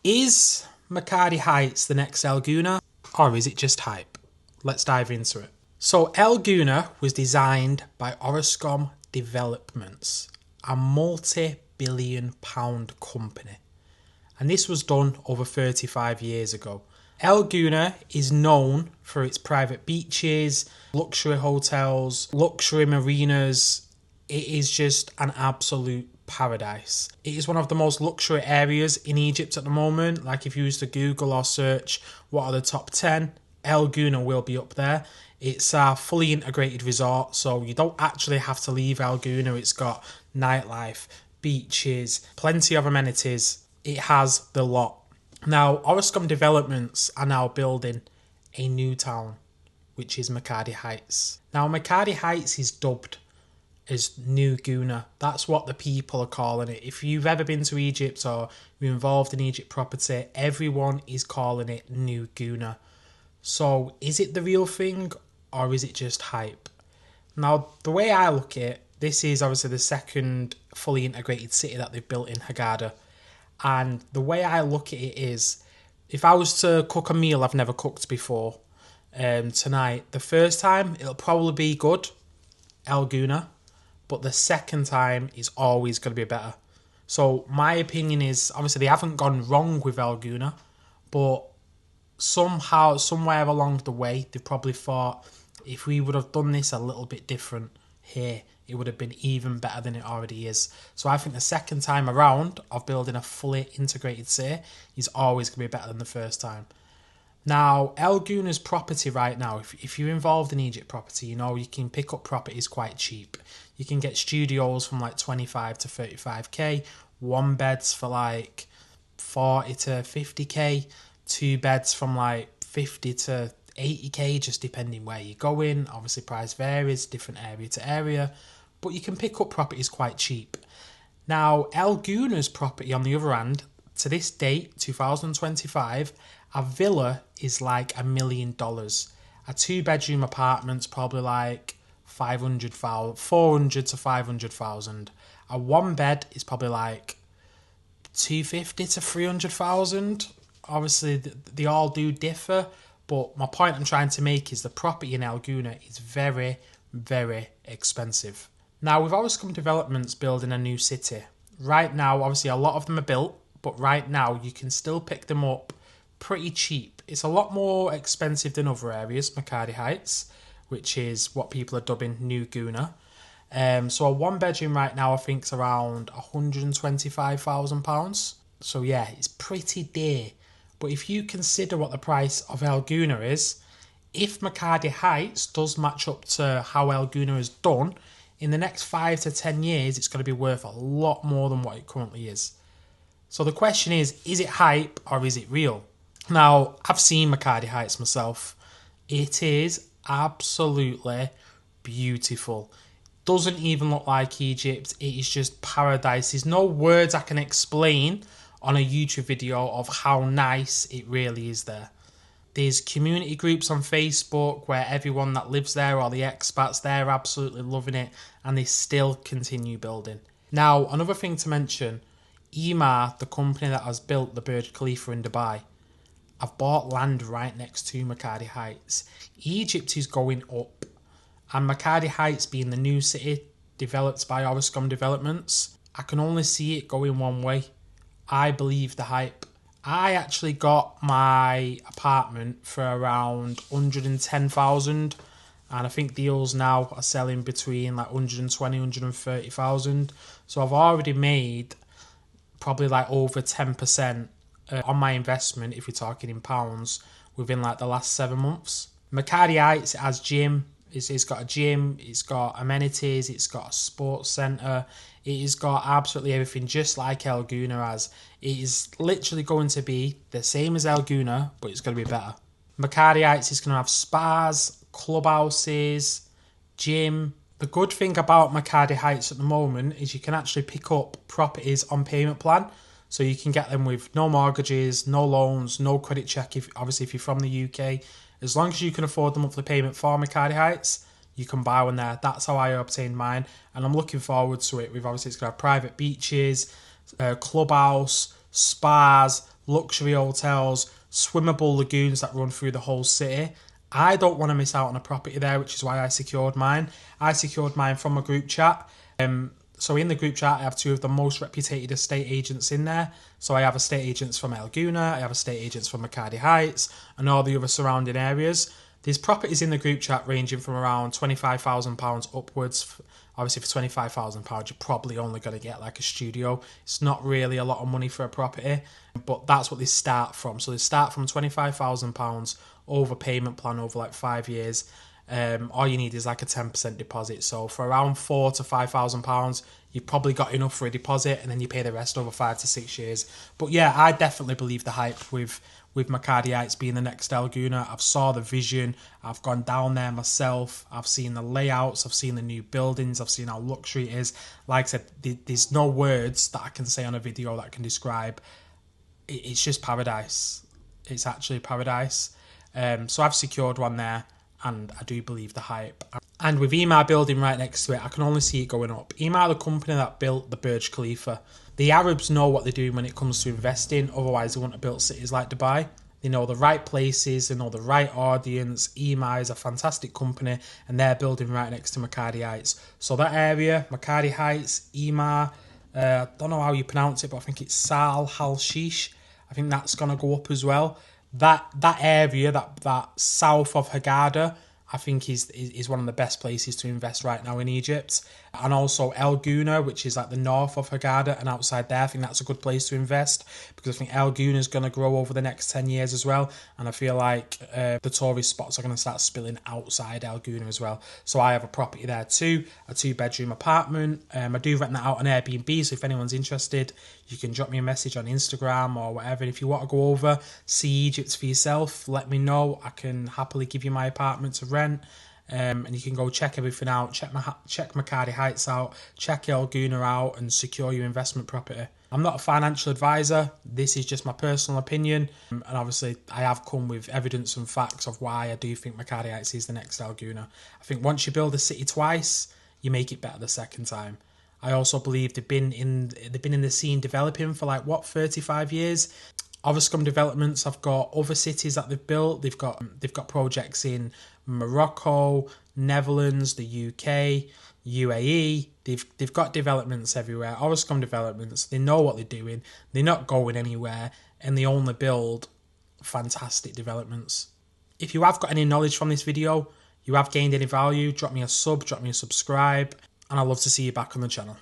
Is Makadi Heights the next El Gouna, or is it just hype? Let's dive into it. So El Gouna was designed by Orascom Developments, a multi-billion pound company. And this was done over 35 years ago. El Gouna is known for its private beaches, luxury hotels, luxury marinas. It is just an absolute paradise. It is one of the most luxury areas in Egypt at the moment. Like if you used to Google or search what are the top 10, El Gouna will be up there. It's a fully integrated resort, so you don't actually have to leave El Gouna. It's got nightlife, beaches, plenty of amenities. It has the lot. Now, Orascom Developments are now building a new town, which is Makadi Heights. Now, Makadi Heights is dubbed as New Gouna. That's what the people are calling it. If you've ever been to Egypt or you're involved in Egypt property, everyone is calling it New Gouna. So, is it the real thing or is it just hype? Now, the way I look at it, this is obviously the second fully integrated city that they've built in Hurghada. And the way I look at it is, if I was to cook a meal I've never cooked before tonight, the first time it'll probably be good, El Gouna, but the second time is always going to be better. So my opinion is, obviously they haven't gone wrong with El Gouna, but somehow, somewhere along the way, they probably thought, if we would have done this a little bit different here, it would have been even better than it already is. So I think the second time around of building a fully integrated city is always going to be better than the first time. Now, El Gouna's property right now, if you're involved in Egypt property, you know you can pick up properties quite cheap. You can get studios from like 25 to 35k, one beds for like 40 to 50k, two beds from like 50 to 80k, just depending where you're going. Obviously price varies, different area to area, but you can pick up properties quite cheap. Now, El Gouna's property, on the other hand, to this date, 2025, a villa is like $1 million. A two-bedroom apartment's probably like 400 to 500,000. A one bed is probably like 250 to 300,000. Obviously, they all do differ, but my point I'm trying to make is the property in El Gouna is very, very expensive. Now, with Orascom Developments building a new city, right now, obviously a lot of them are built, but right now you can still pick them up pretty cheap. It's a lot more expensive than other areas, Makadi Heights, which is what people are dubbing New Gouna. So a one bedroom right now I think is around £125,000. So yeah, it's pretty dear. But if you consider what the price of El Gouna is, if Makadi Heights does match up to how El Gouna has done, in the next 5 to 10 years, it's going to be worth a lot more than what it currently is. So the question is it hype or is it real? Now, I've seen Makadi Heights myself. It is absolutely beautiful. Doesn't even look like Egypt. It is just paradise. There's no words I can explain on a YouTube video of how nice it really is there. There's community groups on Facebook where everyone that lives there or the expats, they're absolutely loving it and they still continue building. Now, another thing to mention, Emaar, the company that has built the Burj Khalifa in Dubai, have bought land right next to Makadi Heights. Egypt is going up, and Makadi Heights being the new city developed by Orascom Developments, I can only see it going one way. I believe the hype. I actually got my apartment for around 110,000, and I think deals now are selling between like 120, 130,000. So I've already made probably like over 10% on my investment, if you're talking in pounds, within like the last 7 months. Makadi Heights has gym. It's got a gym, it's got amenities, it's got a sports centre, it has got absolutely everything, just like El Gouna has. It is literally going to be the same as El Gouna, but it's going to be better. Makadi Heights is going to have spas, clubhouses, gym. The good thing about Makadi Heights at the moment is you can actually pick up properties on payment plan. So you can get them with no mortgages, no loans, no credit check, if you're from the UK. As long as you can afford the monthly payment for Makadi Heights, you can buy one there. That's how I obtained mine, and I'm looking forward to it. It's going to have private beaches, clubhouse, spas, luxury hotels, swimmable lagoons that run through the whole city. I don't want to miss out on a property there, which is why I secured mine. I secured mine from a group chat. So in the group chat, I have two of the most reputed estate agents in there. So I have estate agents from Gouna, I have estate agents from Makadi Heights, and all the other surrounding areas. There's properties in the group chat ranging from around £25,000 upwards. Obviously, for £25,000, you're probably only going to get like a studio. It's not really a lot of money for a property, but that's what they start from. So they start from £25,000 over payment plan over like 5 years. All you need is like a 10% deposit. So for around £4,000 to £5,000, you've probably got enough for a deposit, and then you pay the rest over 5 to 6 years. But yeah, I definitely believe the hype with Makadi Heights being the next Gouna. I've saw the vision. I've gone down there myself. I've seen the layouts. I've seen the new buildings. I've seen how luxury it is. Like I said, there's no words that I can say on a video that can describe. It's just paradise. It's actually paradise. So I've secured one there, and I do believe the hype. And with Emaar building right next to it, I can only see it going up. Emaar are the company that built the Burj Khalifa. The Arabs know what they're doing when it comes to investing, otherwise they wouldn't have built cities like Dubai. They know the right places, they know the right audience. Emaar is a fantastic company, and they're building right next to Makadi Heights. So that area, Makadi Heights, Emaar, I don't know how you pronounce it, but I think it's Sal Halshish. I think that's going to go up as well. That area, that south of Hurghada, I think is one of the best places to invest right now in Egypt. And also Gouna, which is like the north of Hurghada and outside there, I think that's a good place to invest, because I think Gouna is going to grow over the next 10 years as well. And I feel like the tourist spots are going to start spilling outside Gouna as well. So I have a property there too, a 2-bedroom apartment. I do rent that out on Airbnb, so if anyone's interested, you can drop me a message on Instagram or whatever. And if you want to go over, see Egypt for yourself, let me know. I can happily give you my apartment to rent. And you can go check everything out, check Makadi Heights out, check Gouna out, and secure your investment property. I'm not a financial advisor. This is just my personal opinion. And obviously, I have come with evidence and facts of why I do think Makadi Heights is the next Gouna. I think once you build a city twice, you make it better the second time. I also believe they've been in the scene developing for 35 years. Orascom Developments have got other cities that they've built. They've got projects in Morocco, Netherlands, the UK, UAE. They've got developments everywhere. Orascom Developments, they know what they're doing. They're not going anywhere, and they only build fantastic developments. If you have got any knowledge from this video, you have gained any value, drop me a sub, drop me a subscribe, and I'd love to see you back on the channel.